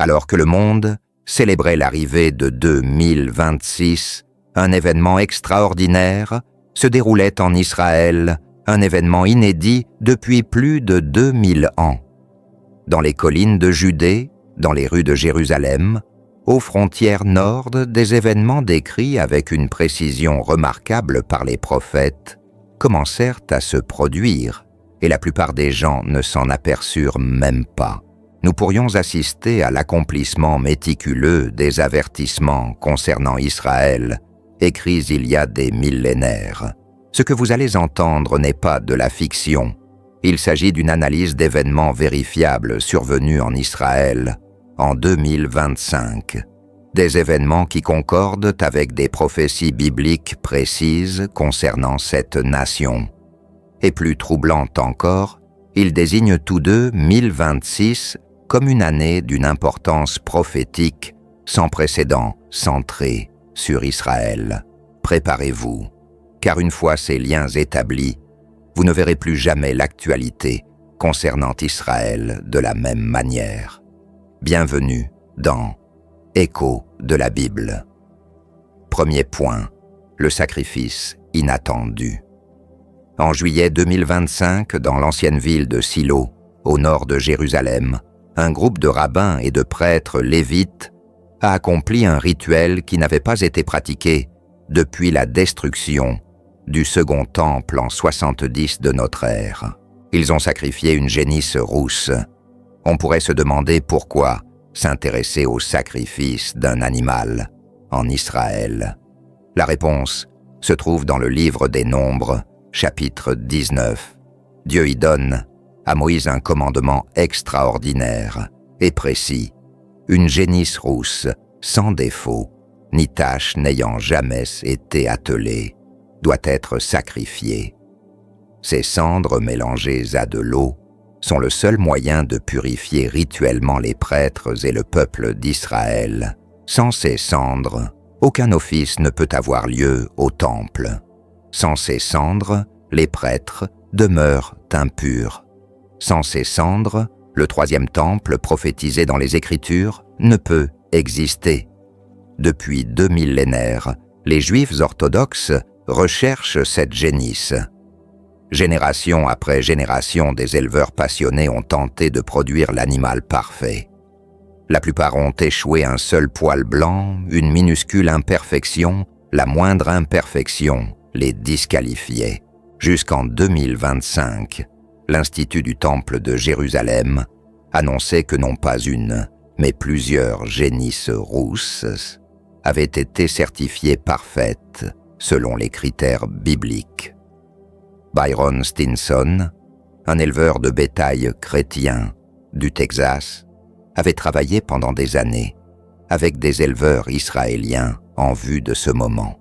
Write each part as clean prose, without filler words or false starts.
alors que le monde célébrait l'arrivée de 2026, un événement extraordinaire se déroulait en Israël, un événement inédit depuis plus de 2000 ans. Dans les collines de Judée, dans les rues de Jérusalem, aux frontières nord, des événements décrits avec une précision remarquable par les prophètes commencèrent à se produire, et la plupart des gens ne s'en aperçurent même pas. Nous pourrions assister à l'accomplissement méticuleux des avertissements concernant Israël, écrits il y a des millénaires. Ce que vous allez entendre n'est pas de la fiction. Il s'agit d'une analyse d'événements vérifiables survenus en Israël en 2025. Des événements qui concordent avec des prophéties bibliques précises concernant cette nation. Et plus troublant encore, ils désignent tous deux 1026 comme une année d'une importance prophétique sans précédent centrée sur Israël. Préparez-vous, car une fois ces liens établis, vous ne verrez plus jamais l'actualité concernant Israël de la même manière. Bienvenue dans Écho de la Bible. Premier point, le sacrifice inattendu. En juillet 2025, dans l'ancienne ville de Silo, au nord de Jérusalem, un groupe de rabbins et de prêtres lévites a accompli un rituel qui n'avait pas été pratiqué depuis la destruction du second temple en 70 de notre ère. Ils ont sacrifié une génisse rousse. On pourrait se demander pourquoi s'intéresser au sacrifice d'un animal en Israël. La réponse se trouve dans le livre des Nombres, chapitre 19. Dieu y donne à Moïse un commandement extraordinaire et précis, une génisse rousse, sans défaut, ni tache n'ayant jamais été attelée, doit être sacrifiée. Ces cendres mélangées à de l'eau sont le seul moyen de purifier rituellement les prêtres et le peuple d'Israël. Sans ces cendres, aucun office ne peut avoir lieu au temple. Sans ces cendres, les prêtres demeurent impurs. Sans ces cendres, le troisième temple prophétisé dans les Écritures ne peut exister. Depuis 2 millénaires, les Juifs orthodoxes recherchent cette génisse. Génération après génération, des éleveurs passionnés ont tenté de produire l'animal parfait. La plupart ont échoué. Un seul poil blanc, une minuscule imperfection, la moindre imperfection les disqualifiait. Jusqu'en 2025, l'Institut du Temple de Jérusalem annonçait que non pas une, mais plusieurs génisses rousses avaient été certifiées parfaites selon les critères bibliques. Byron Stinson, un éleveur de bétail chrétien du Texas, avait travaillé pendant des années avec des éleveurs israéliens en vue de ce moment.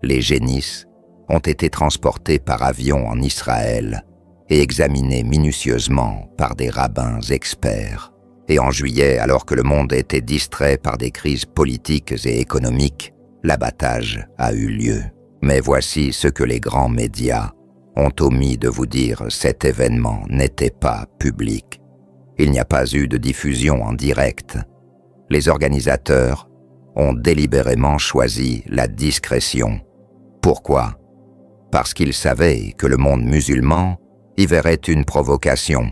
Les génisses ont été transportées par avion en Israël et examinées minutieusement par des rabbins experts. Et en juillet, alors que le monde était distrait par des crises politiques et économiques, l'abattage a eu lieu. Mais voici ce que les grands médias ont omis de vous dire: cet événement n'était pas public. Il n'y a pas eu de diffusion en direct. Les organisateurs ont délibérément choisi la discrétion. Pourquoi? Parce qu'ils savaient que le monde musulman y verrait une provocation.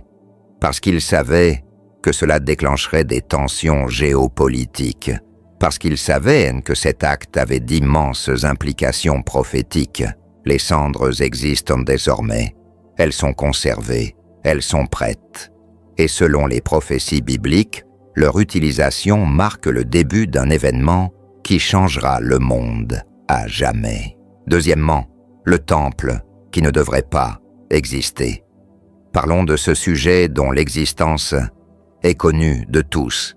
Parce qu'ils savaient que cela déclencherait des tensions géopolitiques. Parce qu'ils savaient que cet acte avait d'immenses implications prophétiques. Les cendres existent désormais. Elles sont conservées. Elles sont prêtes. Et selon les prophéties bibliques, leur utilisation marque le début d'un événement qui changera le monde à jamais. Deuxièmement, le temple qui ne devrait pas exister. Parlons de ce sujet dont l'existence est connue de tous,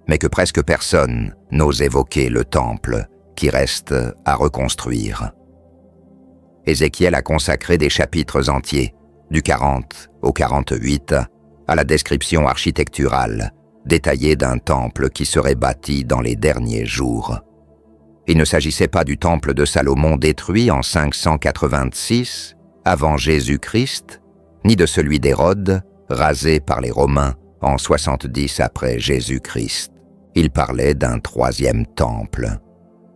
mais que presque personne n'ose évoquer: le temple qui reste à reconstruire. Ézéchiel a consacré des chapitres entiers, du 40 au 48, à la description architecturale détaillée d'un temple qui serait bâti dans les derniers jours. Il ne s'agissait pas du temple de Salomon détruit en 586 avant Jésus-Christ, ni de celui d'Hérode rasé par les Romains en 70 après Jésus-Christ. Il parlait d'un troisième temple.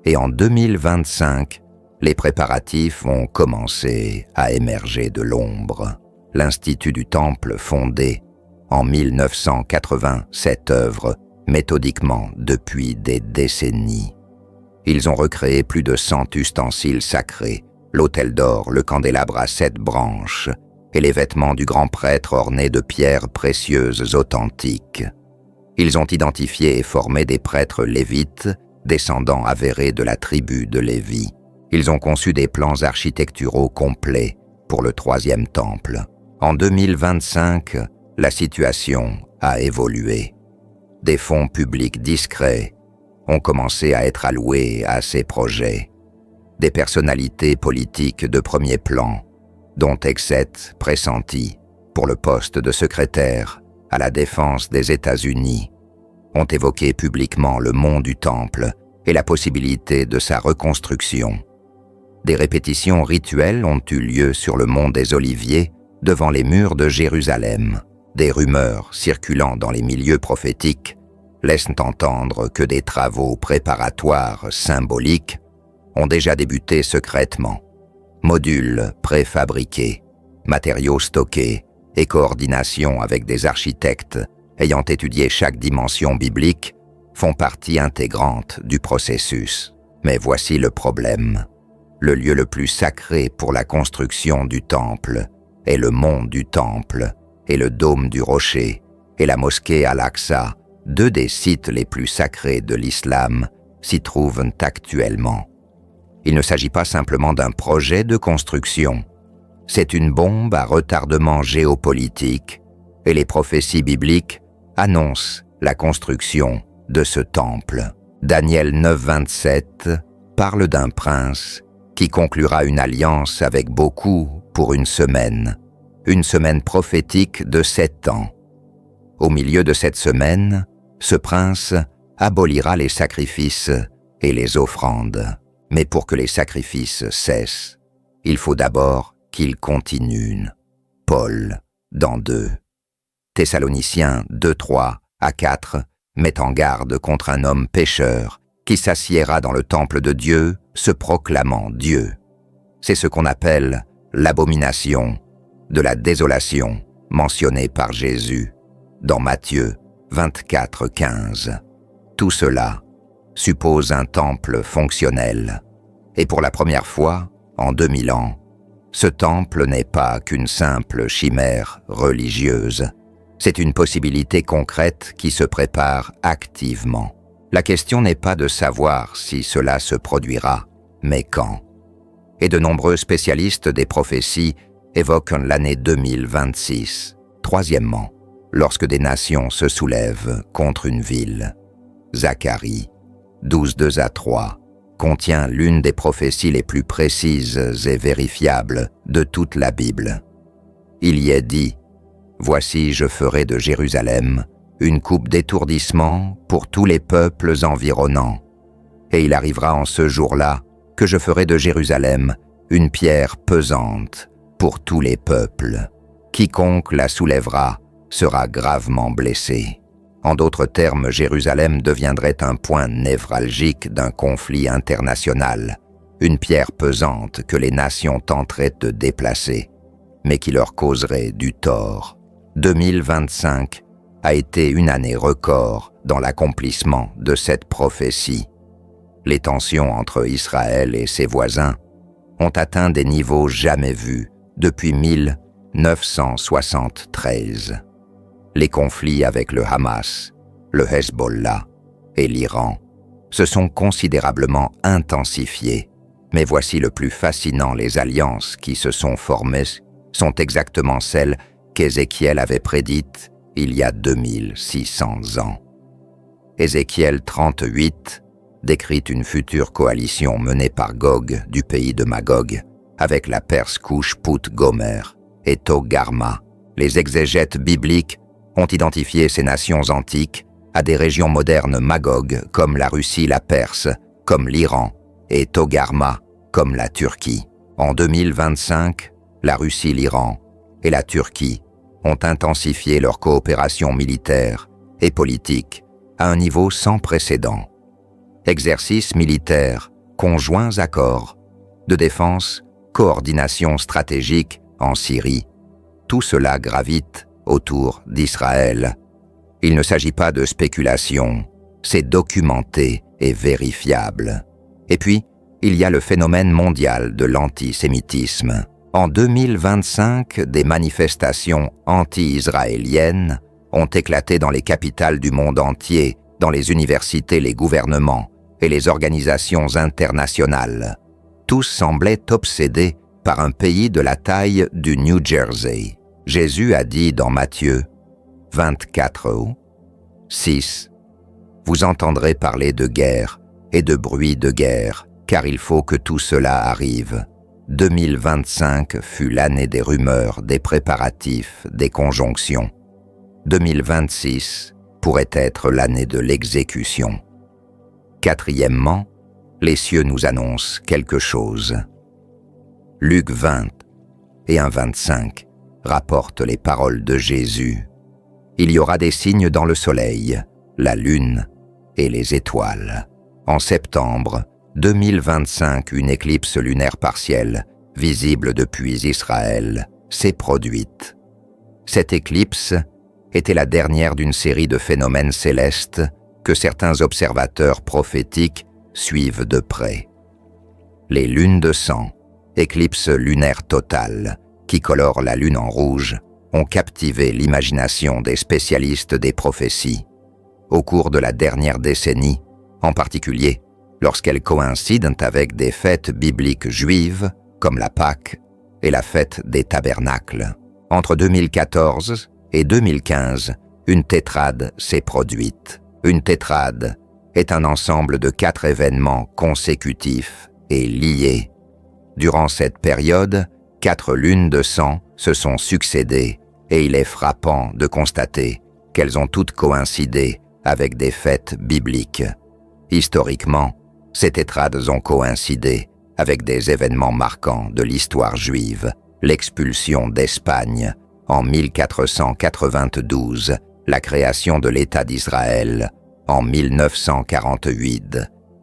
Et en 2025, les préparatifs ont commencé à émerger de l'ombre. L'Institut du Temple, fondé en 1980, œuvre méthodiquement depuis des décennies. Ils ont recréé plus de 100 ustensiles sacrés, l'autel d'or, le candélabre à 7 branches et les vêtements du grand prêtre ornés de pierres précieuses authentiques. Ils ont identifié et formé des prêtres lévites, descendants avérés de la tribu de Lévi. Ils ont conçu des plans architecturaux complets pour le troisième temple. En 2025, la situation a évolué. Des fonds publics discrets ont commencé à être alloués à ces projets. Des personnalités politiques de premier plan, dont Exet pressenti pour le poste de secrétaire à la défense des États-Unis, ont évoqué publiquement le mont du Temple et la possibilité de sa reconstruction. Des répétitions rituelles ont eu lieu sur le mont des Oliviers devant les murs de Jérusalem. Des rumeurs circulant dans les milieux prophétiques laissent entendre que des travaux préparatoires symboliques ont déjà débuté secrètement. Modules préfabriqués, matériaux stockés et coordination avec des architectes ayant étudié chaque dimension biblique font partie intégrante du processus. Mais voici le problème. Le lieu le plus sacré pour la construction du temple est le mont du temple et le dôme du rocher et la mosquée Al-Aqsa, deux des sites les plus sacrés de l'islam, s'y trouvent actuellement. Il ne s'agit pas simplement d'un projet de construction. C'est une bombe à retardement géopolitique et les prophéties bibliques annoncent la construction de ce temple. Daniel 9,27 parle d'un prince qui conclura une alliance avec beaucoup pour une semaine prophétique de 7 ans. Au milieu de cette semaine, ce prince abolira les sacrifices et les offrandes. Mais pour que les sacrifices cessent, il faut d'abord qu'ils continuent. Paul, dans 2 Thessaloniciens 2:3 à 4, met en garde contre un homme pécheur qui s'assiera dans le temple de Dieu, se proclamant Dieu. C'est ce qu'on appelle l'abomination de la désolation mentionnée par Jésus dans Matthieu 24:15. Tout cela suppose un temple fonctionnel. Et pour la première fois, en 2000 ans, ce temple n'est pas qu'une simple chimère religieuse. C'est une possibilité concrète qui se prépare activement. La question n'est pas de savoir si cela se produira, mais quand. Et de nombreux spécialistes des prophéties évoquent l'année 2026. Troisièmement, lorsque des nations se soulèvent contre une ville. Zacharie 12:2 à 3 contient l'une des prophéties les plus précises et vérifiables de toute la Bible. Il y est dit « Voici, je ferai de Jérusalem une coupe d'étourdissement pour tous les peuples environnants. Et il arrivera en ce jour-là que je ferai de Jérusalem une pierre pesante pour tous les peuples. Quiconque la soulèvera sera gravement blessé. » En d'autres termes, Jérusalem deviendrait un point névralgique d'un conflit international, une pierre pesante que les nations tenteraient de déplacer, mais qui leur causerait du tort. 2025 a été une année record dans l'accomplissement de cette prophétie. Les tensions entre Israël et ses voisins ont atteint des niveaux jamais vus depuis 1973. Les conflits avec le Hamas, le Hezbollah et l'Iran se sont considérablement intensifiés. Mais voici le plus fascinant, les alliances qui se sont formées sont exactement celles qu'Ézéchiel avait prédites il y a 2600 ans. Ézéchiel 38 décrit une future coalition menée par Gog du pays de Magog, avec la Perse Cush, Put, Gomer et Togarma. Les exégètes bibliques ont identifié ces nations antiques à des régions modernes Magog comme la Russie, la Perse, comme l'Iran, et Togarma comme la Turquie. En 2025, la Russie, l'Iran et la Turquie ont intensifié leur coopération militaire et politique à un niveau sans précédent. Exercices militaires, conjoints accords, de défense, coordination stratégique en Syrie. Tout cela gravite autour d'Israël. Il ne s'agit pas de spéculation, c'est documenté et vérifiable. Et puis, il y a le phénomène mondial de l'antisémitisme. En 2025, des manifestations anti-israéliennes ont éclaté dans les capitales du monde entier, dans les universités, les gouvernements et les organisations internationales. Tous semblaient obsédés par un pays de la taille du New Jersey. Jésus a dit dans Matthieu 24:6 « Vous entendrez parler de guerre et de bruit de guerre, car il faut que tout cela arrive. » 2025 fut l'année des rumeurs, des préparatifs, des conjonctions. 2026 pourrait être l'année de l'exécution. Quatrièmement, les cieux nous annoncent quelque chose. Luc 20 et 1:25 rapportent les paroles de Jésus. Il y aura des signes dans le soleil, la lune et les étoiles. En septembre 2025, une éclipse lunaire partielle, visible depuis Israël, s'est produite. Cette éclipse était la dernière d'une série de phénomènes célestes que certains observateurs prophétiques suivent de près. Les lunes de sang, éclipse lunaire totale, qui colore la lune en rouge, ont captivé l'imagination des spécialistes des prophéties. Au cours de la dernière décennie, en particulier, lorsqu'elles coïncident avec des fêtes bibliques juives, comme la Pâque et la fête des tabernacles. Entre 2014 et 2015, une tétrade s'est produite. Une tétrade est un ensemble de 4 événements consécutifs et liés. Durant cette période, 4 lunes de sang se sont succédées et il est frappant de constater qu'elles ont toutes coïncidé avec des fêtes bibliques. Historiquement, ces tétrades ont coïncidé avec des événements marquants de l'histoire juive, l'expulsion d'Espagne en 1492, la création de l'État d'Israël en 1948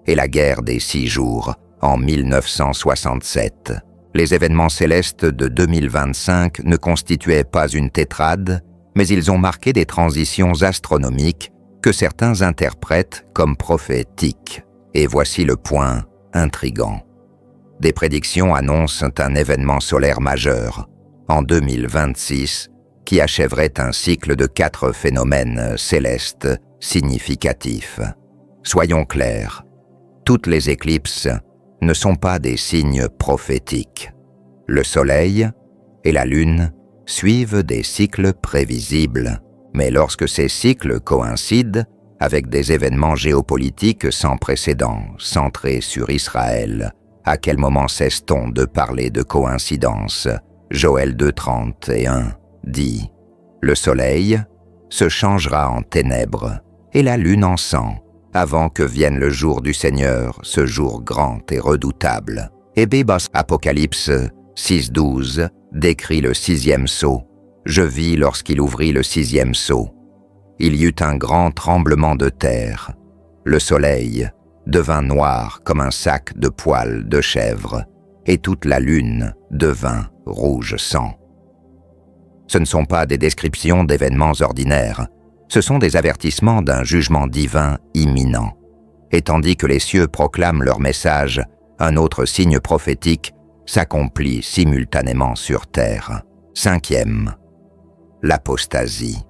et la guerre des 6 jours en 1967. Les événements célestes de 2025 ne constituaient pas une tétrade, mais ils ont marqué des transitions astronomiques que certains interprètent comme prophétiques. Et voici le point intrigant. Des prédictions annoncent un événement solaire majeur, en 2026, qui achèverait un cycle de 4 phénomènes célestes significatifs. Soyons clairs, toutes les éclipses ne sont pas des signes prophétiques. Le Soleil et la Lune suivent des cycles prévisibles, mais lorsque ces cycles coïncident avec des événements géopolitiques sans précédent centrés sur Israël, à quel moment cesse-t-on de parler de coïncidence? Joël 2:31 dit « Le soleil se changera en ténèbres et la lune en sang, avant que vienne le jour du Seigneur, ce jour grand et redoutable. » Et Bébas Apocalypse 6:12 décrit le 6e sceau. « Je vis lorsqu'il ouvrit le 6e sceau. Il y eut un grand tremblement de terre. Le soleil devint noir comme un sac de poils de chèvre, et toute la lune devint rouge sang. » Ce ne sont pas des descriptions d'événements ordinaires, ce sont des avertissements d'un jugement divin imminent. Et tandis que les cieux proclament leur message, un autre signe prophétique s'accomplit simultanément sur terre. 5e, l'apostasie.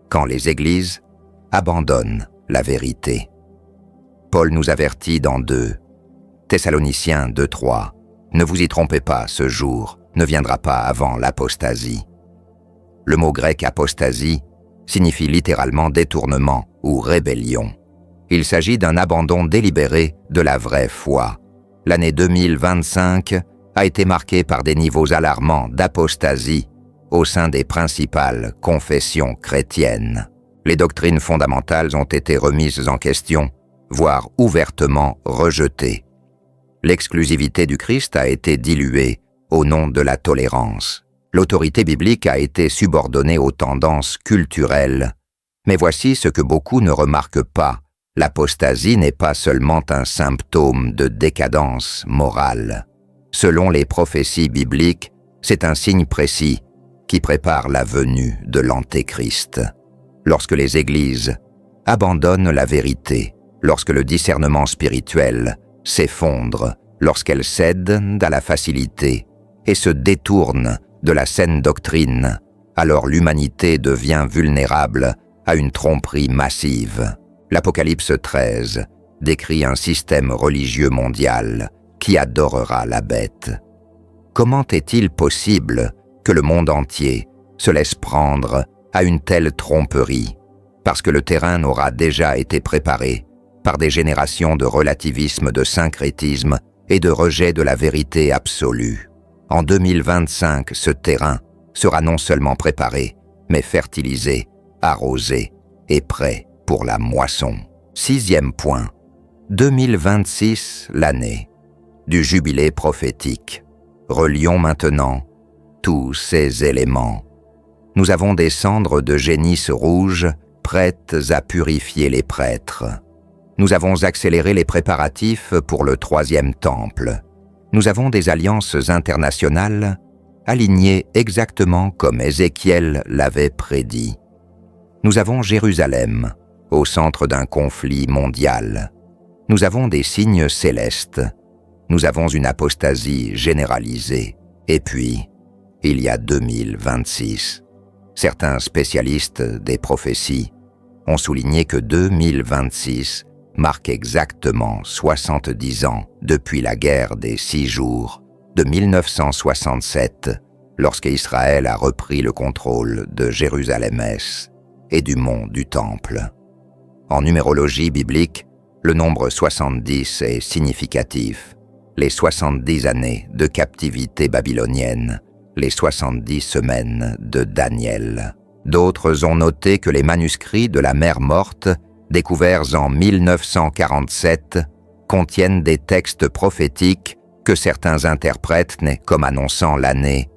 Quand les églises abandonnent la vérité. Paul nous avertit dans 2 Thessaloniciens 2:3 « Ne vous y trompez pas, ce jour ne viendra pas avant l'apostasie. » Le mot grec apostasie signifie littéralement détournement ou rébellion. Il s'agit d'un abandon délibéré de la vraie foi. L'année 2025 a été marquée par des niveaux alarmants d'apostasie au sein des principales confessions chrétiennes. Les doctrines fondamentales ont été remises en question, voire ouvertement rejetées. L'exclusivité du Christ a été diluée au nom de la tolérance. L'autorité biblique a été subordonnée aux tendances culturelles Mais voici ce que beaucoup ne remarquent pas. L'apostasie n'est pas seulement un symptôme de décadence morale. Selon les prophéties bibliques, c'est un signe précis qui prépare la venue de l'Antéchrist. Lorsque les églises abandonnent la vérité, lorsque le discernement spirituel s'effondre, lorsqu'elles cèdent à la facilité et se détournent de la saine doctrine, alors l'humanité devient vulnérable à une tromperie massive. L'Apocalypse 13 décrit un système religieux mondial qui adorera la bête. Comment est-il possible que le monde entier se laisse prendre à une telle tromperie? Parce que le terrain n'aura déjà été préparé par des générations de relativisme, de syncrétisme et de rejet de la vérité absolue. En 2025, ce terrain sera non seulement préparé, mais fertilisé, arrosé et prêt pour la moisson. 6e point. 2026, l'année du jubilé prophétique. Relions maintenant tous ces éléments. Nous avons des cendres de génisse rouge prêtes à purifier les prêtres. Nous avons accéléré les préparatifs pour le 3e temple. Nous avons des alliances internationales alignées exactement comme Ézéchiel l'avait prédit. Nous avons Jérusalem au centre d'un conflit mondial. Nous avons des signes célestes. Nous avons une apostasie généralisée. Et puis, il y a 2026. Certains spécialistes des prophéties ont souligné que 2026 marque exactement 70 ans depuis la guerre des 6 jours de 1967, lorsque Israël a repris le contrôle de Jérusalem-Est et du mont du Temple. En numérologie biblique, le nombre 70 est significatif. Les 70 années de captivité babylonienne, les 70 semaines de Daniel. D'autres ont noté que les manuscrits de la mer morte, découverts en 1947, contiennent des textes prophétiques que certains interprètent comme annonçant l'année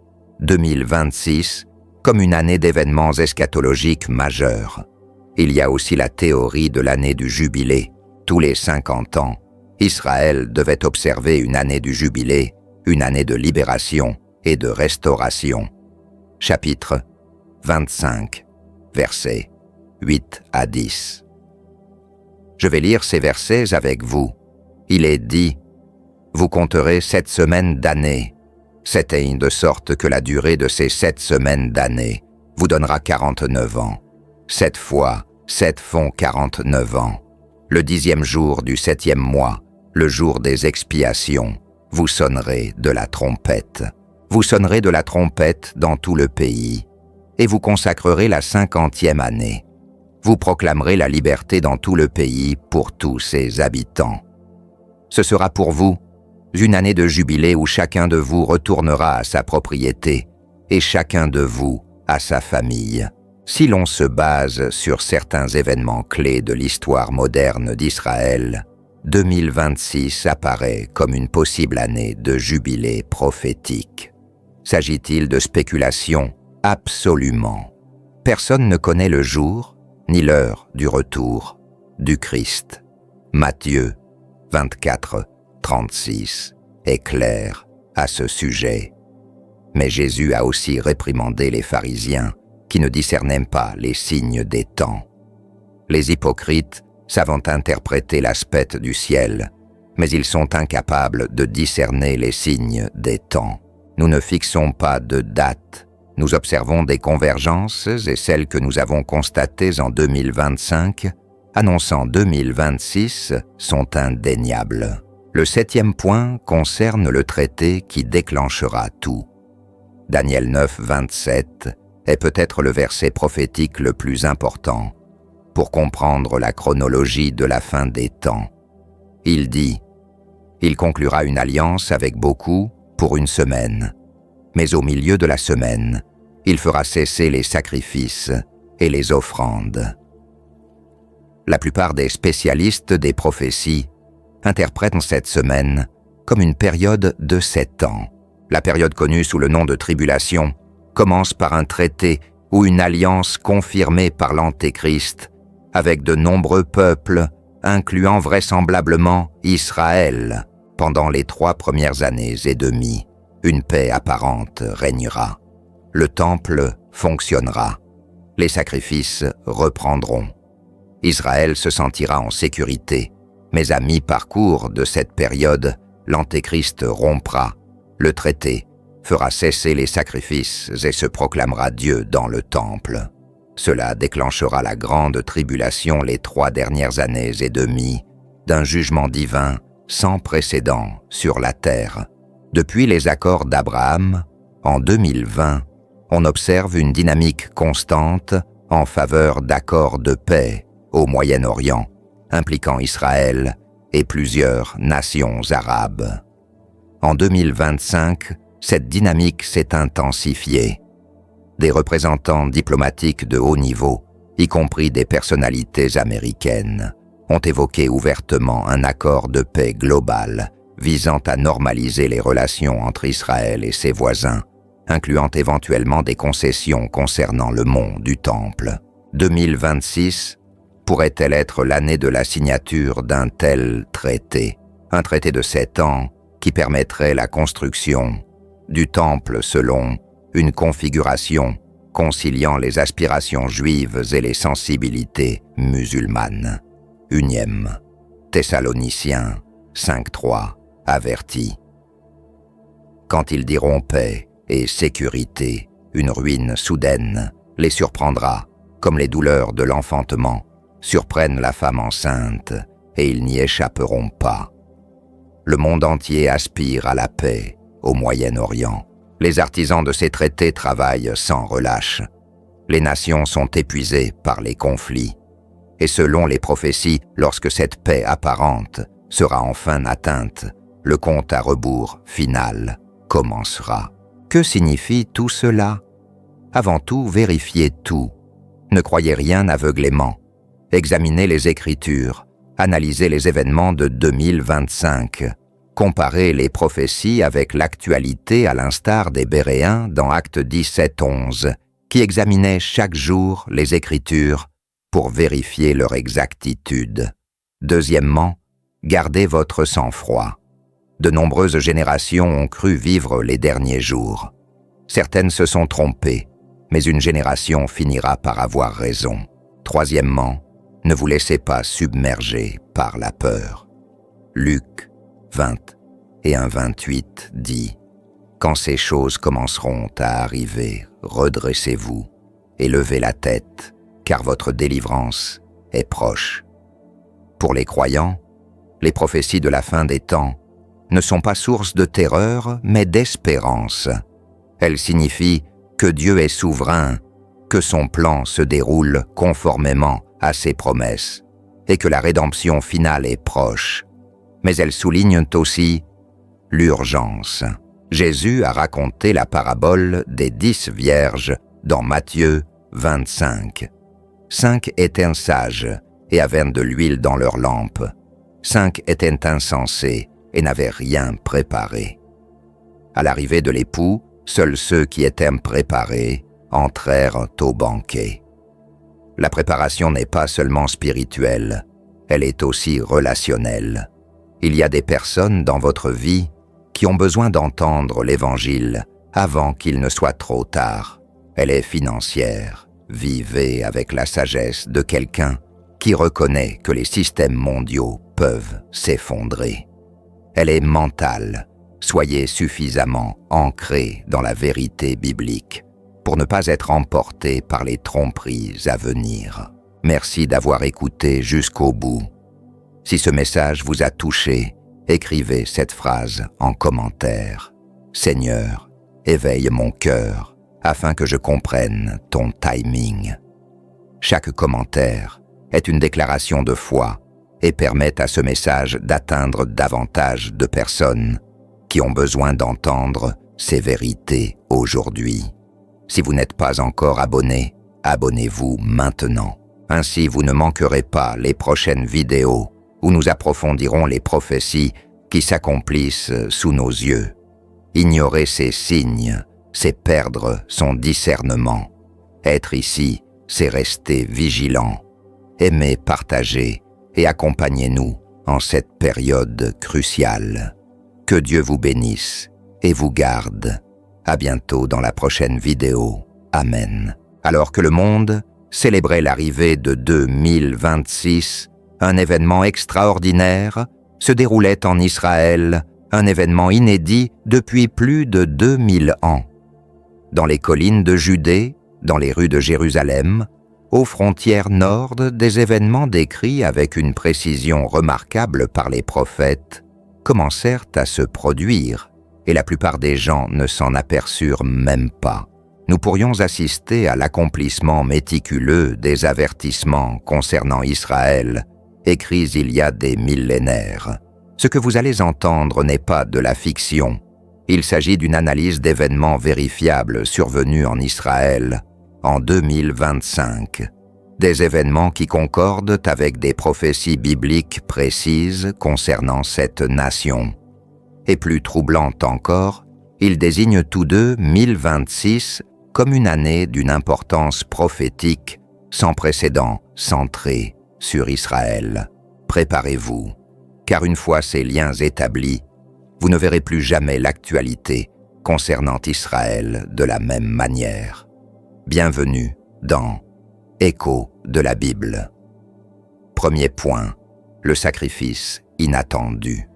2026 comme une année d'événements eschatologiques majeurs. Il y a aussi la théorie de l'année du jubilé. Tous les 50 ans, Israël devait observer une année du jubilé, une année de libération et de restauration. Chapitre 25, versets 8 à 10. Je vais lire ces versets avec vous. Il est dit « Vous compterez 7 semaines d'année. C'est de sorte que la durée de ces 7 semaines d'année vous donnera 49 ans. 7 fois 7 font 49 ans. Le 10e jour du 7e mois, le jour des expiations, vous sonnerez de la trompette. Vous sonnerez de la trompette dans tout le pays, et vous consacrerez la 50e année. Vous proclamerez la liberté dans tout le pays pour tous ses habitants. Ce sera pour vous une année de jubilé où chacun de vous retournera à sa propriété et chacun de vous à sa famille. Si l'on se base sur certains événements clés de l'histoire moderne d'Israël, 2026 apparaît comme une possible année de jubilé prophétique. S'agit-il de spéculation? Absolument. Personne ne connaît le jour ni l'heure du retour du Christ. Matthieu 24, 36 est clair à ce sujet. Mais Jésus a aussi réprimandé les pharisiens qui ne discernaient pas les signes des temps. Les hypocrites savent interpréter l'aspect du ciel, mais ils sont incapables de discerner les signes des temps. Nous ne fixons pas de date. Nous observons des convergences et celles que nous avons constatées en 2025, annonçant 2026, sont indéniables. Le 7e point concerne le traité qui déclenchera tout. Daniel 9, 27 est peut-être le verset prophétique le plus important pour comprendre la chronologie de la fin des temps. Il dit « Il conclura une alliance avec beaucoup pour une semaine, mais au milieu de la semaine, il fera cesser les sacrifices et les offrandes. » La plupart des spécialistes des prophéties interprètent cette semaine comme une période de 7 ans. La période connue sous le nom de tribulation commence par un traité ou une alliance confirmée par l'Antéchrist avec de nombreux peuples, incluant vraisemblablement Israël. Pendant les 3 premières années et demie, une paix apparente régnera. Le temple fonctionnera. Les sacrifices reprendront. Israël se sentira en sécurité, mais à mi-parcours de cette période, l'Antéchrist rompra. Le traité fera cesser les sacrifices et se proclamera Dieu dans le temple. Cela déclenchera la grande tribulation les 3 dernières années et demie d'un jugement divin sans précédent sur la terre. Depuis les accords d'Abraham, en 2020, on observe une dynamique constante en faveur d'accords de paix au Moyen-Orient, impliquant Israël et plusieurs nations arabes. En 2025, cette dynamique s'est intensifiée. Des représentants diplomatiques de haut niveau, y compris des personnalités américaines, ont évoqué ouvertement un accord de paix global visant à normaliser les relations entre Israël et ses voisins, incluant éventuellement des concessions concernant le mont du Temple. 2026 pourrait-elle être l'année de la signature d'un tel traité, un traité de 7 ans qui permettrait la construction du Temple selon une configuration conciliant les aspirations juives et les sensibilités musulmanes. 1 Thessaloniciens 5.3 avertit. Quand ils diront paix et sécurité, une ruine soudaine les surprendra, comme les douleurs de l'enfantement surprennent la femme enceinte, et ils n'y échapperont pas. Le monde entier aspire à la paix au Moyen-Orient. Les artisans de ces traités travaillent sans relâche. Les nations sont épuisées par les conflits. Et selon les prophéties, lorsque cette paix apparente sera enfin atteinte, le compte à rebours final commencera. Que signifie tout cela? Avant tout, vérifiez tout. Ne croyez rien aveuglément. Examinez les Écritures, analysez les événements de 2025, comparez les prophéties avec l'actualité à l'instar des Béréens dans Actes 17-11, qui examinaient chaque jour les Écritures pour vérifier leur exactitude. Deuxièmement, gardez votre sang-froid. De nombreuses générations ont cru vivre les derniers jours. Certaines se sont trompées, mais une génération finira par avoir raison. Troisièmement, ne vous laissez pas submerger par la peur. Luc 20 et 28 dit « Quand ces choses commenceront à arriver, redressez-vous et levez la tête, car votre délivrance est proche. » Pour les croyants, les prophéties de la fin des temps ne sont pas source de terreur, mais d'espérance. Elles signifient que Dieu est souverain, que son plan se déroule conformément à ses promesses et que la rédemption finale est proche. Mais elles soulignent aussi l'urgence. Jésus a raconté la parabole des 10 vierges dans Matthieu 25. 5 étaient sages et avaient de l'huile dans leurs lampes. 5 étaient insensés et n'avaient rien préparé. À l'arrivée de l'époux, seuls ceux qui étaient préparés entrèrent au banquet. La préparation n'est pas seulement spirituelle, elle est aussi relationnelle. Il y a des personnes dans votre vie qui ont besoin d'entendre l'Évangile avant qu'il ne soit trop tard. Elle est financière. Vivez avec la sagesse de quelqu'un qui reconnaît que les systèmes mondiaux peuvent s'effondrer. Elle est mentale. Soyez suffisamment ancrés dans la vérité biblique pour ne pas être emportés par les tromperies à venir. Merci d'avoir écouté jusqu'au bout. Si ce message vous a touché, écrivez cette phrase en commentaire. « Seigneur, éveille mon cœur afin que je comprenne ton timing. » Chaque commentaire est une déclaration de foi et permet à ce message d'atteindre davantage de personnes qui ont besoin d'entendre ces vérités aujourd'hui. Si vous n'êtes pas encore abonné, abonnez-vous maintenant. Ainsi, vous ne manquerez pas les prochaines vidéos où nous approfondirons les prophéties qui s'accomplissent sous nos yeux. Ignorer ces signes, c'est perdre son discernement. Être ici, c'est rester vigilant. Aimez, partagez et accompagnez-nous en cette période cruciale. Que Dieu vous bénisse et vous garde. À bientôt dans la prochaine vidéo. Amen. Alors que le monde célébrait l'arrivée de 2026, un événement extraordinaire se déroulait en Israël, un événement inédit depuis plus de 2000 ans. Dans les collines de Judée, dans les rues de Jérusalem, aux frontières nord, des événements décrits avec une précision remarquable par les prophètes commencèrent à se produire, et la plupart des gens ne s'en aperçurent même pas. Nous pourrions assister à l'accomplissement méticuleux des avertissements concernant Israël, écrits il y a des millénaires. Ce que vous allez entendre n'est pas de la fiction. Il s'agit d'une analyse d'événements vérifiables survenus en Israël en 2025. Des événements qui concordent avec des prophéties bibliques précises concernant cette nation. Et plus troublant encore, ils désignent tous deux 1026 comme une année d'une importance prophétique sans précédent centrée sur Israël. Préparez-vous, car une fois ces liens établis, vous ne verrez plus jamais l'actualité concernant Israël de la même manière. Bienvenue dans Écho de la Bible. Premier point, le sacrifice inattendu.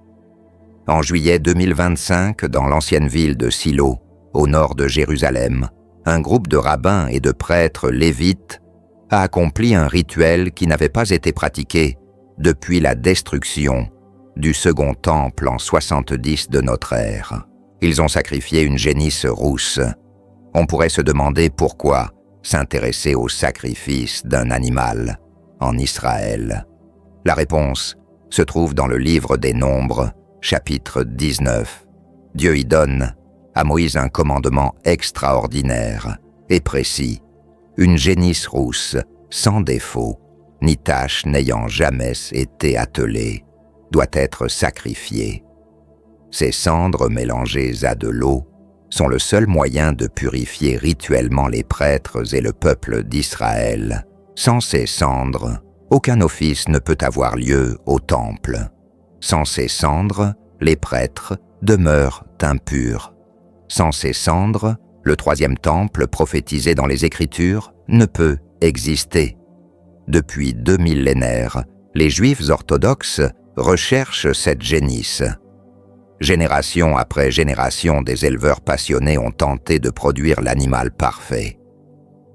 En juillet 2025, dans l'ancienne ville de Silo, au nord de Jérusalem, un groupe de rabbins et de prêtres lévites a accompli un rituel qui n'avait pas été pratiqué depuis la destruction du second temple en 70 de notre ère. Ils ont sacrifié une génisse rousse. On pourrait se demander pourquoi s'intéresser au sacrifice d'un animal en Israël. La réponse se trouve dans le livre des Nombres, chapitre 19. Dieu y donne à Moïse un commandement extraordinaire et précis, une génisse rousse sans défaut, ni tache n'ayant jamais été attelée, doit être sacrifiée. Ces cendres mélangées à de l'eau sont le seul moyen de purifier rituellement les prêtres et le peuple d'Israël. Sans ces cendres, aucun office ne peut avoir lieu au temple. Sans ces cendres, les prêtres demeurent impurs. Sans ces cendres, le troisième temple prophétisé dans les Écritures ne peut exister. Depuis 2 millénaires, les Juifs orthodoxes recherchent cette génisse. Génération après génération, des éleveurs passionnés ont tenté de produire l'animal parfait.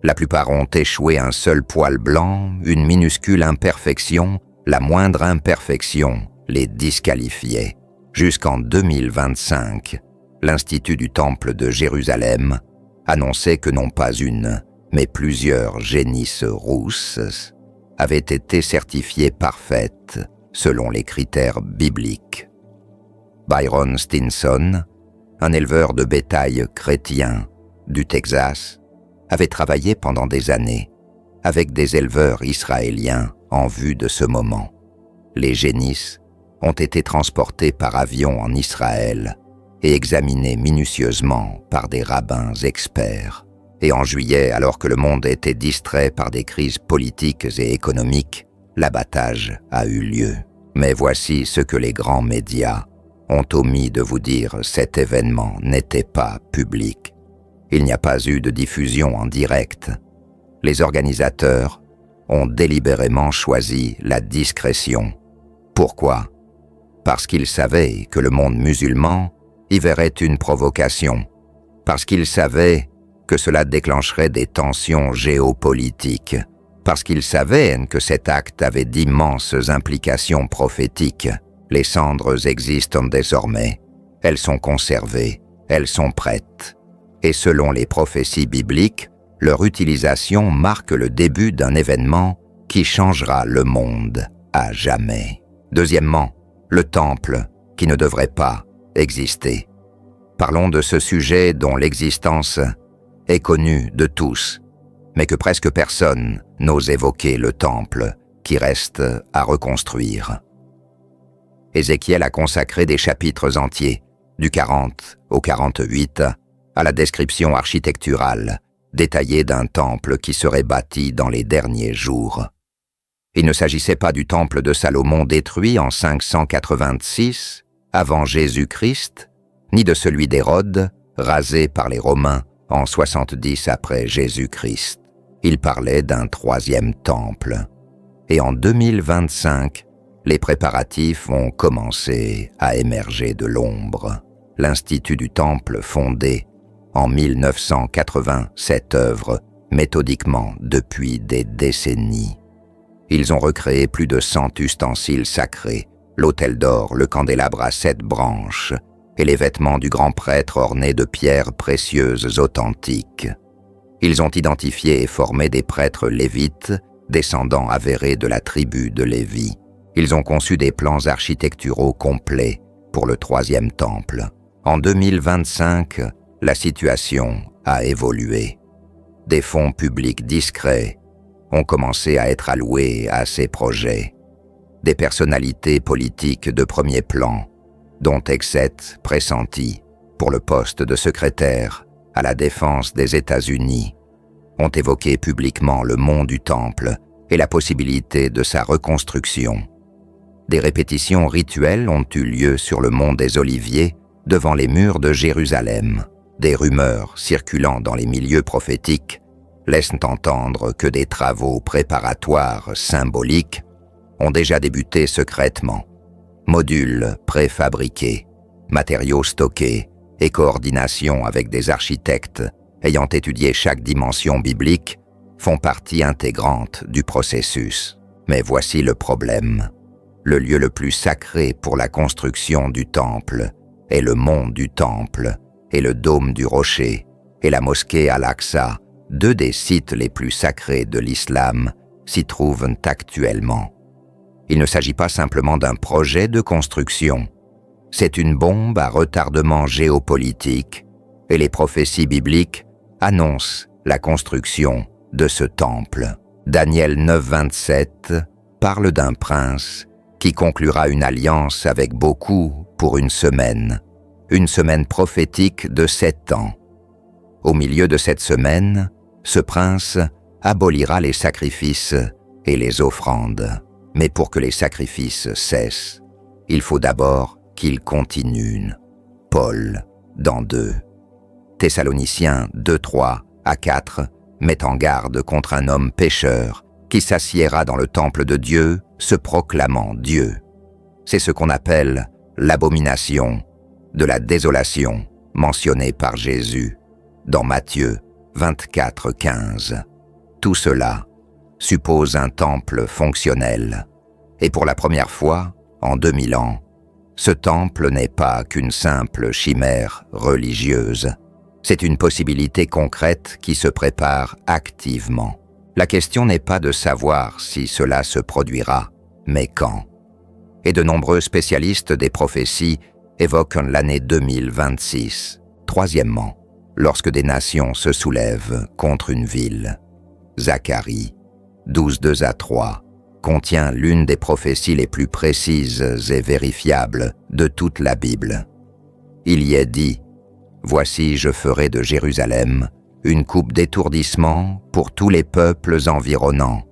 La plupart ont échoué. Un seul poil blanc, une minuscule imperfection, la moindre imperfection les disqualifiait. Jusqu'en 2025, l'Institut du Temple de Jérusalem annonçait que non pas une, mais plusieurs génisses rousses avaient été certifiées parfaites selon les critères bibliques. Byron Stinson, un éleveur de bétail chrétien du Texas, avait travaillé pendant des années avec des éleveurs israéliens en vue de ce moment. Les génisses ont été transportées par avion en Israël et examinées minutieusement par des rabbins experts. Et en juillet, alors que le monde était distrait par des crises politiques et économiques, l'abattage a eu lieu. Mais voici ce que les grands médias ont omis de vous dire: cet événement n'était pas public. Il n'y a pas eu de diffusion en direct. Les organisateurs ont délibérément choisi la discrétion. Pourquoi ? Parce qu'ils savaient que le monde musulman y verrait une provocation. Parce qu'ils savaient que cela déclencherait des tensions géopolitiques. Parce qu'ils savaient que cet acte avait d'immenses implications prophétiques. Les cendres existent désormais. Elles sont conservées. Elles sont prêtes. Et selon les prophéties bibliques, leur utilisation marque le début d'un événement qui changera le monde à jamais. Deuxièmement, le temple qui ne devrait pas exister. Parlons de ce sujet dont l'existence est connue de tous, mais que presque personne n'ose évoquer: le temple qui reste à reconstruire. Ézéchiel a consacré des chapitres entiers, du 40 au 48, à la description architecturale détaillé d'un temple qui serait bâti dans les derniers jours. Il ne s'agissait pas du temple de Salomon détruit en 586 avant Jésus-Christ, ni de celui d'Hérode, rasé par les Romains en 70 après Jésus-Christ. Il parlait d'un troisième temple. Et en 2025, les préparatifs ont commencé à émerger de l'ombre. L'Institut du Temple, fondé en 1980, cette œuvre méthodiquement depuis des décennies. Ils ont recréé plus de 100 ustensiles sacrés, l'autel d'or, le candélabre à 7 branches et les vêtements du grand prêtre ornés de pierres précieuses authentiques. Ils ont identifié et formé des prêtres lévites, descendants avérés de la tribu de Lévi. Ils ont conçu des plans architecturaux complets pour le troisième temple. En 2025, la situation a évolué. Des fonds publics discrets ont commencé à être alloués à ces projets. Des personnalités politiques de premier plan, dont Exet pressenti pour le poste de secrétaire à la défense des États-Unis, ont évoqué publiquement le mont du Temple et la possibilité de sa reconstruction. Des répétitions rituelles ont eu lieu sur le mont des Oliviers, devant les murs de Jérusalem. Des rumeurs circulant dans les milieux prophétiques laissent entendre que des travaux préparatoires symboliques ont déjà débuté secrètement. Modules préfabriqués, matériaux stockés et coordination avec des architectes ayant étudié chaque dimension biblique font partie intégrante du processus. Mais voici le problème. Le lieu le plus sacré pour la construction du temple est le mont du temple et le dôme du rocher et la mosquée Al-Aqsa, deux des sites les plus sacrés de l'islam, s'y trouvent actuellement. Il ne s'agit pas simplement d'un projet de construction. C'est une bombe à retardement géopolitique et les prophéties bibliques annoncent la construction de ce temple. Daniel 9,27 parle d'un prince qui conclura une alliance avec beaucoup pour une semaine prophétique de 7 ans. Au milieu de cette semaine, ce prince abolira les sacrifices et les offrandes. Mais pour que les sacrifices cessent, il faut d'abord qu'ils continuent. Paul, dans 2 Thessaloniciens 2:3 à 4, met en garde contre un homme pécheur qui s'assiera dans le temple de Dieu, se proclamant Dieu. C'est ce qu'on appelle l'abomination de la désolation mentionnée par Jésus dans Matthieu 24:15. Tout cela suppose un temple fonctionnel. Et pour la première fois, en 2000 ans, ce temple n'est pas qu'une simple chimère religieuse. C'est une possibilité concrète qui se prépare activement. La question n'est pas de savoir si cela se produira, mais quand. Et de nombreux spécialistes des prophéties évoquent l'année 2026. Troisièmement, lorsque des nations se soulèvent contre une ville. Zacharie 12:2 à 3 contient l'une des prophéties les plus précises et vérifiables de toute la Bible. Il y est dit « Voici, je ferai de Jérusalem une coupe d'étourdissement pour tous les peuples environnants.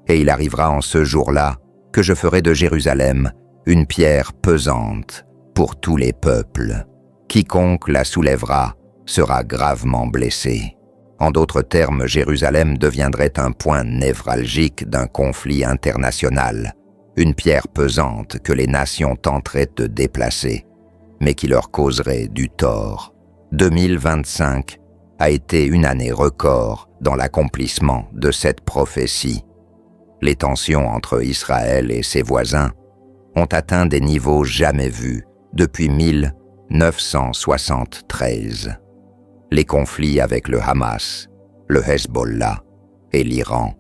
Et il arrivera en ce jour-là que je ferai de Jérusalem une pierre pesante pour tous les peuples. Quiconque la soulèvera sera gravement blessé. » En d'autres termes, Jérusalem deviendrait un point névralgique d'un conflit international, une pierre pesante que les nations tenteraient de déplacer, mais qui leur causerait du tort. 2025 a été une année record dans l'accomplissement de cette prophétie. Les tensions entre Israël et ses voisins ont atteint des niveaux jamais vus depuis 1973. Les conflits avec le Hamas, le Hezbollah et l'Iran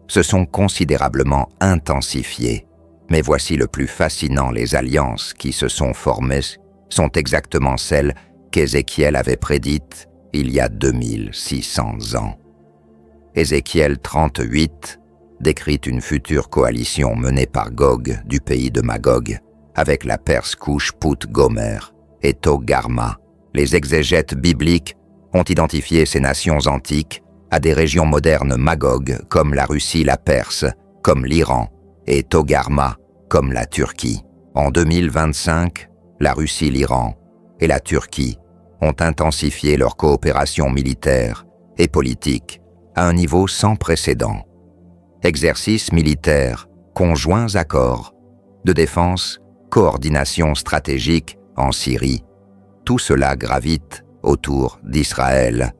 se sont considérablement intensifiés. Mais voici le plus fascinant, les alliances qui se sont formées sont exactement celles qu'Ézéchiel avait prédites il y a 2600 ans. Ézéchiel 38 décrit une future coalition menée par Gog du pays de Magog, avec la Perse Cush, Put, Gomer et Togarma. Les exégètes bibliques ont identifié ces nations antiques à des régions modernes Magog comme la Russie, la Perse, comme l'Iran, et Togarma comme la Turquie. En 2025, la Russie, l'Iran et la Turquie ont intensifié leur coopération militaire et politique à un niveau sans précédent. Exercices militaires, conjoints accords, de défense, coordination stratégique en Syrie, tout cela gravite autour d'Israël.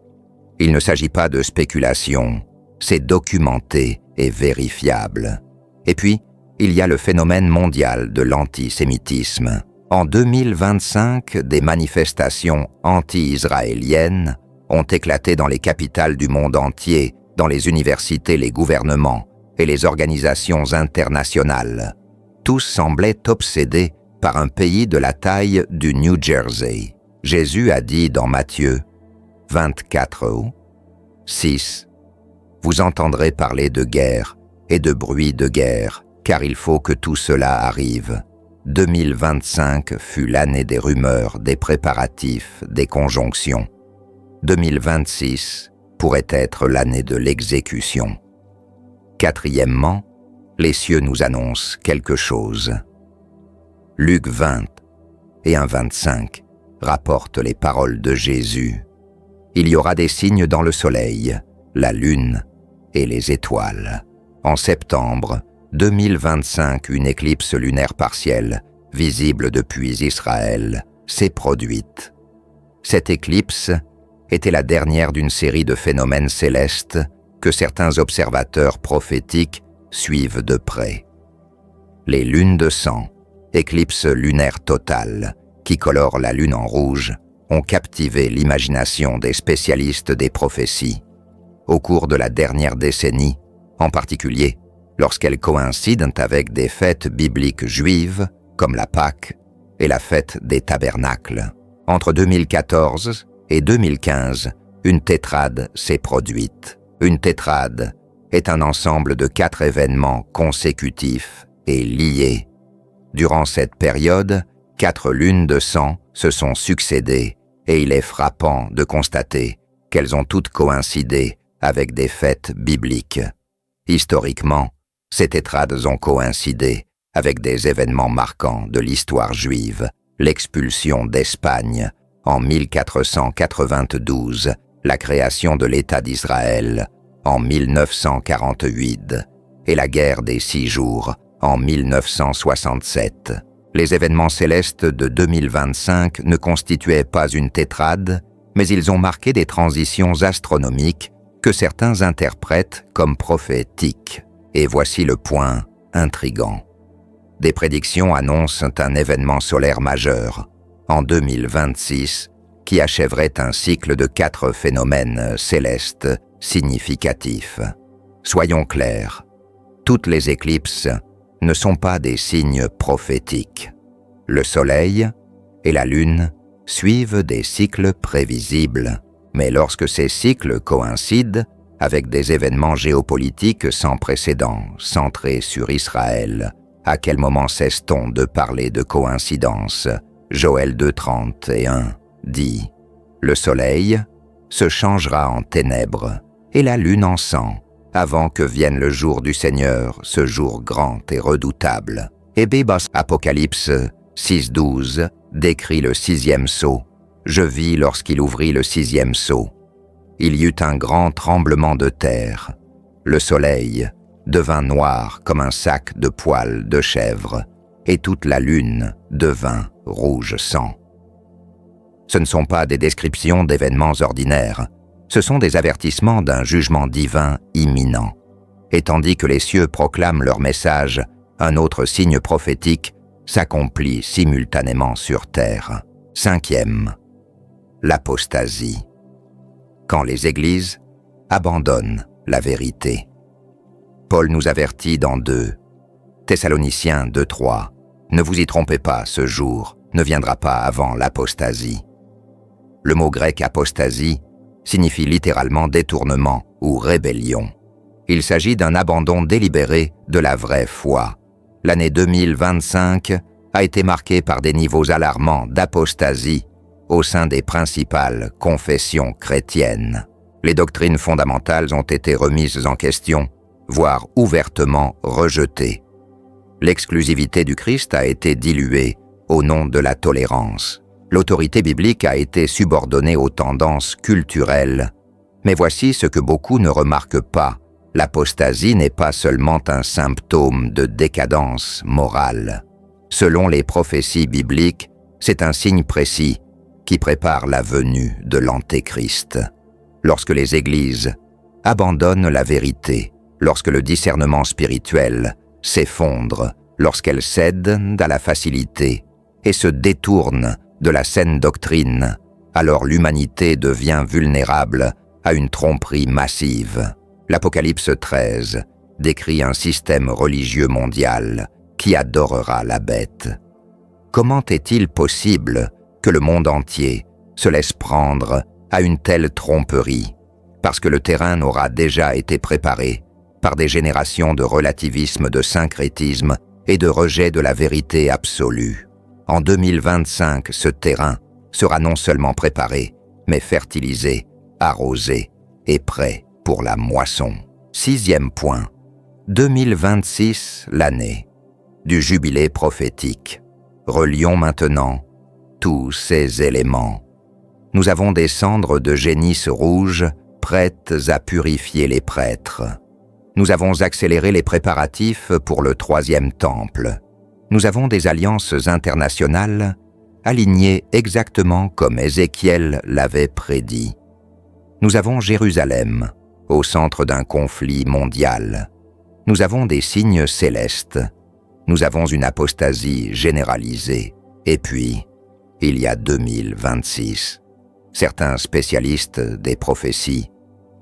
Il ne s'agit pas de spéculation, c'est documenté et vérifiable. Et puis, il y a le phénomène mondial de l'antisémitisme. En 2025, des manifestations anti-israéliennes ont éclaté dans les capitales du monde entier, dans les universités, les gouvernements et les organisations internationales. Tous semblaient obsédés par un pays de la taille du New Jersey. Jésus a dit dans Matthieu 24:6 « Vous entendrez parler de guerre et de bruit de guerre, car il faut que tout cela arrive. » 2025 fut l'année des rumeurs, des préparatifs, des conjonctions. 2026 pourrait être l'année de l'exécution. Quatrièmement, les cieux nous annoncent quelque chose. Luc 20 et 1:25 rapportent les paroles de Jésus. Il y aura des signes dans le soleil, la lune et les étoiles. En septembre 2025, une éclipse lunaire partielle, visible depuis Israël, s'est produite. Cette éclipse était la dernière d'une série de phénomènes célestes que certains observateurs prophétiques suivent de près. Les lunes de sang, éclipse lunaire totale, qui colore la lune en rouge, ont captivé l'imagination des spécialistes des prophéties. Au cours de la dernière décennie, en particulier, lorsqu'elles coïncident avec des fêtes bibliques juives, comme la Pâque et la fête des tabernacles. Entre 2014 et 2015, une tétrade s'est produite. Une tétrade est un ensemble de 4 événements consécutifs et liés. Durant cette période, 4 lunes de sang se sont succédées et il est frappant de constater qu'elles ont toutes coïncidé avec des fêtes bibliques. Historiquement, ces tétrades ont coïncidé avec des événements marquants de l'histoire juive, l'expulsion d'Espagne en 1492, la création de l'État d'Israël en 1948 et la guerre des 6 jours en 1967. Les événements célestes de 2025 ne constituaient pas une tétrade, mais ils ont marqué des transitions astronomiques que certains interprètent comme prophétiques. Et voici le point intrigant. Des prédictions annoncent un événement solaire majeur, en 2026, qui achèverait un cycle de 4 phénomènes célestes significatifs. Soyons clairs, toutes les éclipses ne sont pas des signes prophétiques. Le Soleil et la Lune suivent des cycles prévisibles, mais lorsque ces cycles coïncident avec des événements géopolitiques sans précédent centrés sur Israël, à quel moment cesse-t-on de parler de coïncidence? Joël 2:31 dit « Le soleil se changera en ténèbres et la lune en sang, avant que vienne le jour du Seigneur, ce jour grand et redoutable. » Et Apocalypse 6:12 décrit le 6e sceau. « Je vis lorsqu'il ouvrit le 6e sceau. Il y eut un grand tremblement de terre. Le soleil devint noir comme un sac de poils de chèvre, et toute la lune devint rouge sang. » Ce ne sont pas des descriptions d'événements ordinaires, ce sont des avertissements d'un jugement divin imminent. Et tandis que les cieux proclament leur message, un autre signe prophétique s'accomplit simultanément sur terre. 5e, l'apostasie. Quand les églises abandonnent la vérité. Paul nous avertit dans 2 Thessaloniciens 2:3 « Ne vous y trompez pas, ce jour ne viendra pas avant l'apostasie. » Le mot grec apostasie signifie littéralement détournement ou rébellion. Il s'agit d'un abandon délibéré de la vraie foi. L'année 2025 a été marquée par des niveaux alarmants d'apostasie au sein des principales confessions chrétiennes. Les doctrines fondamentales ont été remises en question, voire ouvertement rejetées. L'exclusivité du Christ a été diluée au nom de la tolérance. L'autorité biblique a été subordonnée aux tendances culturelles. Mais voici ce que beaucoup ne remarquent pas. L'apostasie n'est pas seulement un symptôme de décadence morale. Selon les prophéties bibliques, c'est un signe précis qui prépare la venue de l'Antéchrist. Lorsque les églises abandonnent la vérité, lorsque le discernement spirituel s'effondre, lorsqu'elles cèdent à la facilité et se détournent de la saine doctrine, alors l'humanité devient vulnérable à une tromperie massive. L'Apocalypse 13 décrit un système religieux mondial qui adorera la bête. Comment est-il possible que le monde entier se laisse prendre à une telle tromperie? Parce que le terrain n'aura déjà été préparé par des générations de relativisme, de syncrétisme et de rejet de la vérité absolue. En 2025, ce terrain sera non seulement préparé, mais fertilisé, arrosé et prêt pour la moisson. 6e point. 2026, l'année du jubilé prophétique. Relions maintenant tous ces éléments. Nous avons des cendres de génisse rouge prêtes à purifier les prêtres. Nous avons accéléré les préparatifs pour le 3e temple. Nous avons des alliances internationales alignées exactement comme Ézéchiel l'avait prédit. Nous avons Jérusalem, au centre d'un conflit mondial. Nous avons des signes célestes. Nous avons une apostasie généralisée. Et puis, il y a 2026. Certains spécialistes des prophéties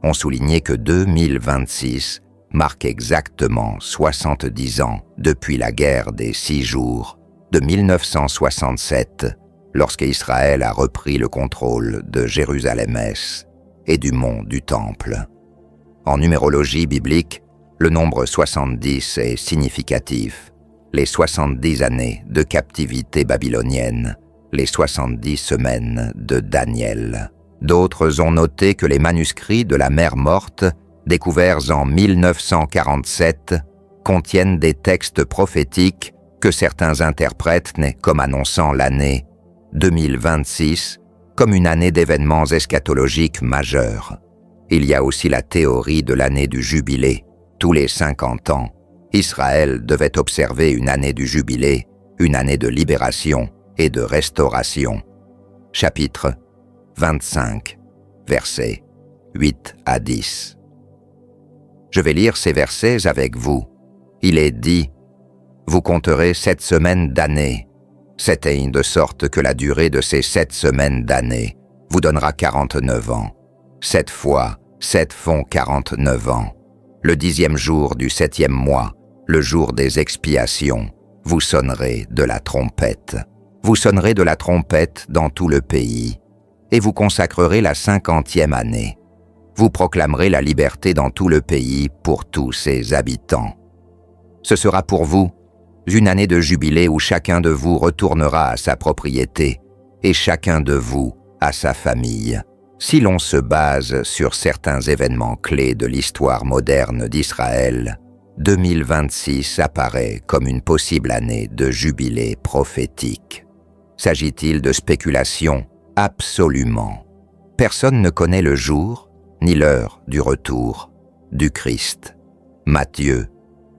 ont souligné que 2026 marque exactement 70 ans depuis la guerre des 6 jours de 1967, lorsqu'Israël a repris le contrôle de Jérusalem-Est et du mont du Temple. En numérologie biblique, le nombre 70 est significatif. Les 70 années de captivité babylonienne, les 70 semaines de Daniel. D'autres ont noté que les manuscrits de la mer morte, découverts en 1947, contiennent des textes prophétiques que certains interprètent comme annonçant l'année 2026 comme une année d'événements eschatologiques majeurs. Il y a aussi la théorie de l'année du jubilé. Tous les 50 ans, Israël devait observer une année du jubilé, une année de libération et de restauration. Chapitre 25, versets 8 à 10. Je vais lire ces versets avec vous. Il est dit, « Vous compterez 7 semaines d'année. C'est de sorte que la durée de ces 7 semaines d'année vous donnera 49 ans. 7 fois 7 font 49 ans. Le 10e jour du 7e mois, le jour des expiations, vous sonnerez de la trompette. Vous sonnerez de la trompette dans tout le pays, et vous consacrerez la 50e année. Vous proclamerez la liberté dans tout le pays pour tous ses habitants. Ce sera pour vous une année de jubilé où chacun de vous retournera à sa propriété, et chacun de vous à sa famille. Si l'on se base sur certains événements clés de l'histoire moderne d'Israël, 2026 apparaît comme une possible année de jubilé prophétique. S'agit-il de spéculation? Absolument. Personne ne connaît le jour ni l'heure du retour du Christ. Matthieu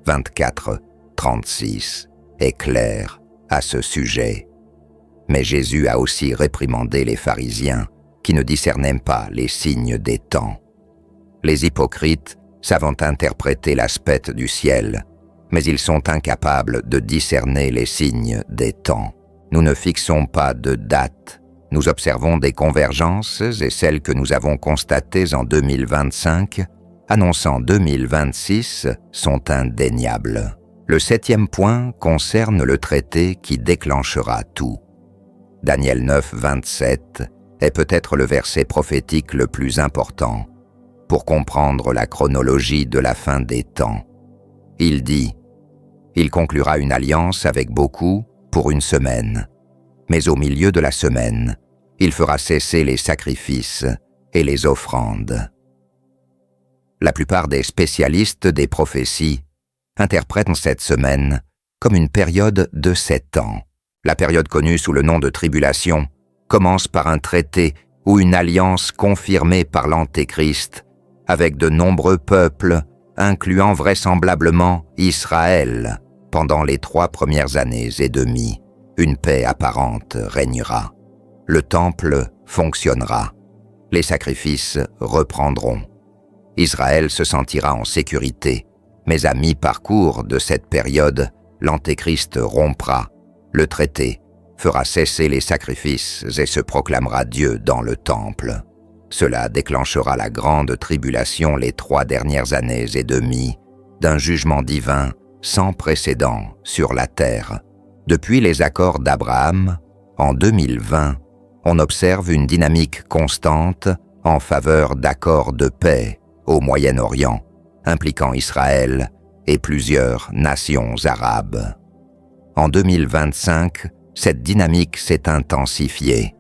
24, 36 est clair à ce sujet. Mais Jésus a aussi réprimandé les pharisiens qui ne discernaient pas les signes des temps. Les hypocrites savent interpréter l'aspect du ciel, mais ils sont incapables de discerner les signes des temps. Nous ne fixons pas de date. Nous observons des convergences et celles que nous avons constatées en 2025, annonçant 2026, sont indéniables. Le 7e point concerne le traité qui déclenchera tout. Daniel 9, 27 est peut-être le verset prophétique le plus important pour comprendre la chronologie de la fin des temps. Il dit « Il conclura une alliance avec beaucoup pour une semaine, mais au milieu de la semaine, il fera cesser les sacrifices et les offrandes. La plupart des spécialistes des prophéties interprètent cette semaine comme une période de 7 ans. La période connue sous le nom de tribulation commence par un traité ou une alliance confirmée par l'Antéchrist avec de nombreux peuples, incluant vraisemblablement Israël. Pendant les 3 premières années et demie, une paix apparente régnera. Le temple fonctionnera. Les sacrifices reprendront. Israël se sentira en sécurité, mais à mi-parcours de cette période, l'Antéchrist rompra. Le traité fera cesser les sacrifices et se proclamera Dieu dans le temple. Cela déclenchera la grande tribulation les 3 dernières années et demie d'un jugement divin sans précédent sur la terre. Depuis les accords d'Abraham, en 2020, on observe une dynamique constante en faveur d'accords de paix au Moyen-Orient, impliquant Israël et plusieurs nations arabes. En 2025, cette dynamique s'est intensifiée.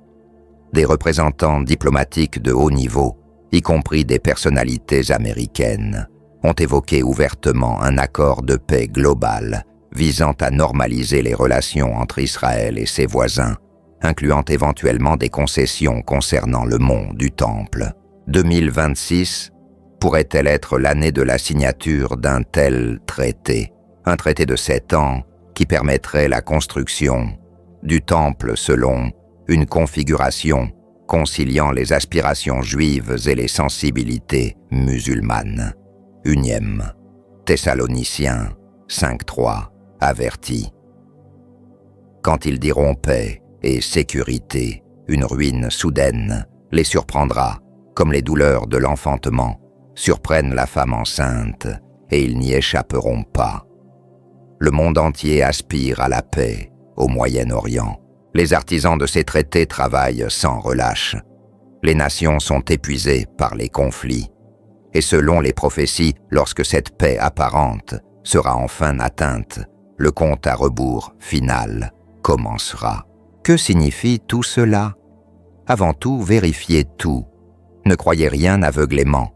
Des représentants diplomatiques de haut niveau, y compris des personnalités américaines, ont évoqué ouvertement un accord de paix global visant à normaliser les relations entre Israël et ses voisins, incluant éventuellement des concessions concernant le mont du Temple. 2026 pourrait-elle être l'année de la signature d'un tel traité, un traité de 7 ans qui permettrait la construction du Temple selon une configuration conciliant les aspirations juives et les sensibilités musulmanes. Unième, Thessaloniciens 5.3 avertit. Quand ils diront paix et sécurité, une ruine soudaine les surprendra, comme les douleurs de l'enfantement surprennent la femme enceinte, et ils n'y échapperont pas. Le monde entier aspire à la paix au Moyen-Orient. Les artisans de ces traités travaillent sans relâche. Les nations sont épuisées par les conflits. Et selon les prophéties, lorsque cette paix apparente sera enfin atteinte, le compte à rebours final commencera. Que signifie tout cela? Avant tout, vérifiez tout. Ne croyez rien aveuglément.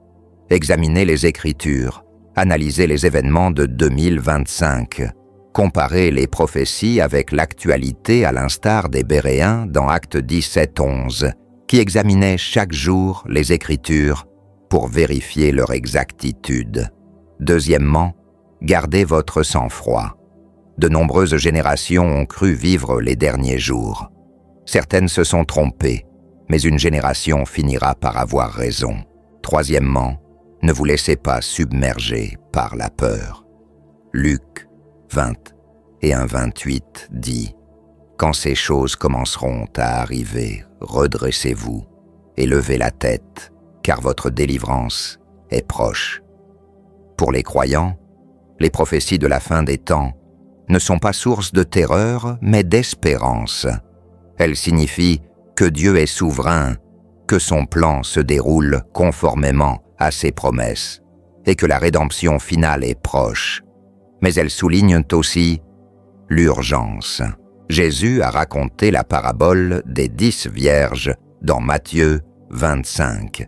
Examinez les Écritures, analysez les événements de 2025, comparez les prophéties avec l'actualité à l'instar des Béréens dans Actes 17-11, qui examinaient chaque jour les Écritures pour vérifier leur exactitude. Deuxièmement, gardez votre sang-froid. De nombreuses générations ont cru vivre les derniers jours. Certaines se sont trompées, mais une génération finira par avoir raison. Troisièmement, ne vous laissez pas submerger par la peur. Luc 20 et 1:28 dit « Quand ces choses commenceront à arriver, redressez-vous et levez la tête, car votre délivrance est proche. » Pour les croyants, les prophéties de la fin des temps ne sont pas source de terreur, mais d'espérance. Elles signifient que Dieu est souverain, que son plan se déroule conformément à ses promesses et que la rédemption finale est proche. Mais elles soulignent aussi l'urgence. Jésus a raconté la parabole des 10 vierges dans Matthieu 25.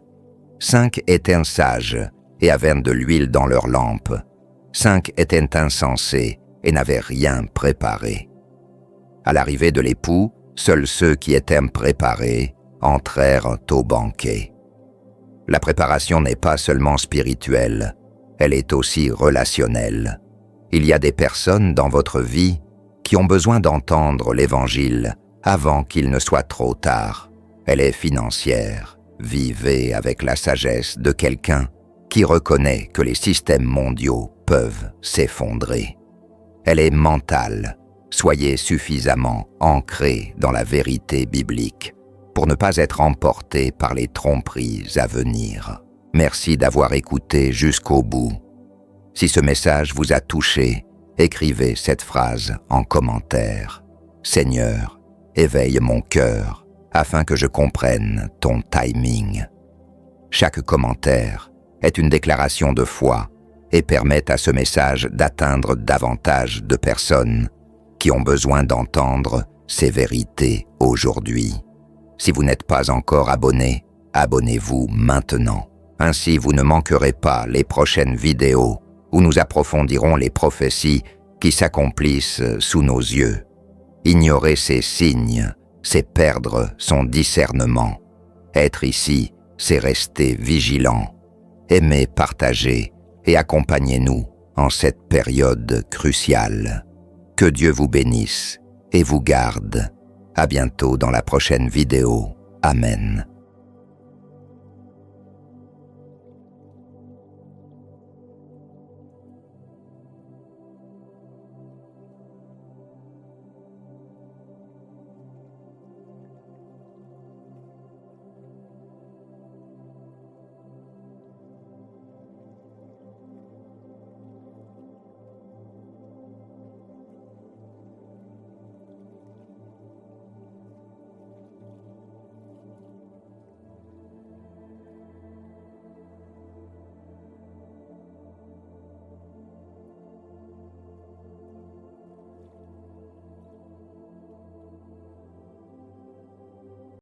5 étaient sages et avaient de l'huile dans leurs lampes. 5 étaient insensés et n'avaient rien préparé. À l'arrivée de l'époux, seuls ceux qui étaient préparés entrèrent au banquet. La préparation n'est pas seulement spirituelle, elle est aussi relationnelle. Il y a des personnes dans votre vie qui ont besoin d'entendre l'Évangile avant qu'il ne soit trop tard. Elle est financière. Vivez avec la sagesse de quelqu'un qui reconnaît que les systèmes mondiaux peuvent s'effondrer. Elle est mentale. Soyez suffisamment ancrés dans la vérité biblique pour ne pas être emportés par les tromperies à venir. Merci d'avoir écouté jusqu'au bout. Si ce message vous a touché, écrivez cette phrase en commentaire. Seigneur, éveille mon cœur afin que je comprenne ton timing. Chaque commentaire est une déclaration de foi et permet à ce message d'atteindre davantage de personnes qui ont besoin d'entendre ces vérités aujourd'hui. Si vous n'êtes pas encore abonné, abonnez-vous maintenant Ainsi, vous ne manquerez pas les prochaines vidéos où nous approfondirons les prophéties qui s'accomplissent sous nos yeux. Ignorer ces signes, c'est perdre son discernement. Être ici, c'est rester vigilant. Aimez, partagez et accompagnez-nous en cette période cruciale. Que Dieu vous bénisse et vous garde. À bientôt dans la prochaine vidéo. Amen.